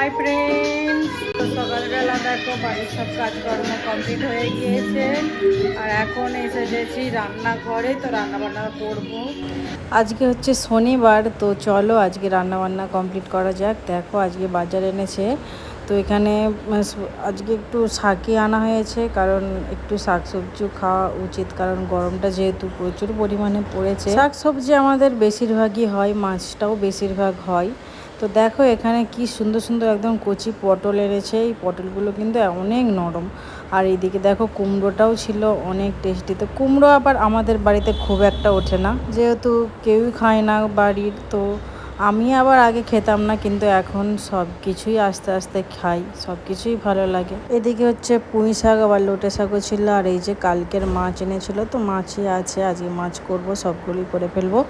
Hi friends, তো সকালবেলা দেখো বাড়ির সব কাজকর্ম কমপ্লিট হয়ে গিয়েছে আর এখন এসে গেছি রান্নাঘরে। তো রান্নাবান্না করব। আজকে হচ্ছে শনিবার, তো চলো আজকে রান্নাবান্না কমপ্লিট করা যাক। দেখো আজকে বাজার এনেছে, তো এখানে আজকে একটু শাকই আনা হয়েছে, কারণ একটু শাকসবজিও খাওয়া উচিত, কারণ গরমটা যেহেতু প্রচুর পরিমাণে পড়েছে। শাকসবজি আমাদের বেশিরভাগই হয়, মাছটাও বেশিরভাগ হয়। তো দেখো এখানে কি সুন্দর সুন্দর একদম কচি পটল এনেছে। এই পটলগুলো কিন্তু অনেক নরম। আর এইদিকে দেখো কুমড়োটাও ছিল অনেক টেস্টি। তো কুমড়ো আবার আমাদের বাড়িতে খুব একটা ওঠে না, যেহেতু কেউই খায় না বাড়ির। তো আমি আবার আগে খেতাম না, কিন্তু এখন সব কিছুই আস্তে আস্তে খাই, সব কিছুই ভালো লাগে। এদিকে হচ্ছে পুঁই শাক আবার লোটে শাকও ছিল। আর এই যে কালকের মাছ এনেছিল, তো মাছই আছে, আজকে মাছ করব, সবগুলোই করে ফেলবো।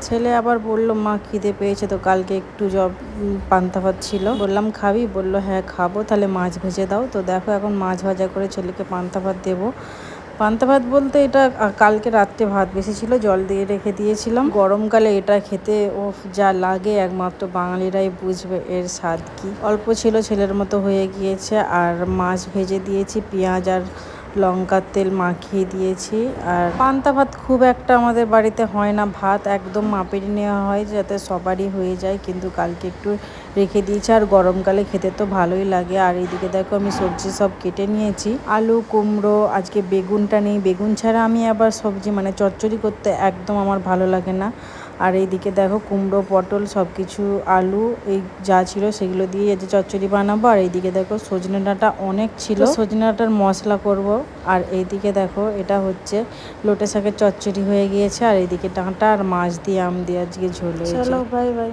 ছেলে আবার বললো মা খিদে পেয়েছে, তো কালকে একটু পান্তা ভাত ছিল, বললাম খাবি, বললো হ্যাঁ খাবো, তাহলে মাছ ভেজে দাও। তো দেখো এখন মাছ ভাজা করে ছেলেকে পান্তা ভাত দেবো। পান্তা ভাত বলতে এটা কালকে রাত্রে ভাত বেশি ছিল, জল দিয়ে রেখে দিয়েছিলাম। গরমকালে এটা খেতে ও যা লাগে একমাত্র বাঙালিরাই বুঝবে এর স্বাদ কি। অল্প ছিল, ছেলের মতো হয়ে গিয়েছে। আর মাছ ভেজে দিয়েছি, পেঁয়াজ আর লঙ্কার তেল মাখিয়ে দিয়েছি। আর পান্তা ভাত খুব একটা আমাদের বাড়িতে হয় না, ভাত একদম মাপেরই নেওয়া হয় যাতে সবারই হয়ে যায়, কিন্তু কালকে একটু রেখে দিয়েছি। আর গরমকালে খেতে তো ভালোই লাগে। আর এইদিকে দেখো আমি সবজি সব কেটে নিয়েছি, আলু, কুমড়ো, আজকে বেগুনটা নেই, বেগুন ছাড়া আমি আবার সবজি মানে চচ্চড়ি করতে একদম আমার ভালো লাগে না। আর এইদিকে দেখো কুমড়ো, পটল সব কিছু, আলু, এই যা ছিল সেগুলো দিয়ে এই যে চচ্চড়ি বানাবো। আর এইদিকে দেখো সজনে ডাঁটা অনেক ছিল, সজনে ডাঁটার মশলা করব। আর এইদিকে দেখো এটা হচ্ছে লোটে শাকের চচ্চড়ি হয়ে গিয়েছে। আর এইদিকে ডাঁটা আর মাছ দিয়ে আম দিয়ে আজকে ঝোল হয়েছে। চলো বাই বাই।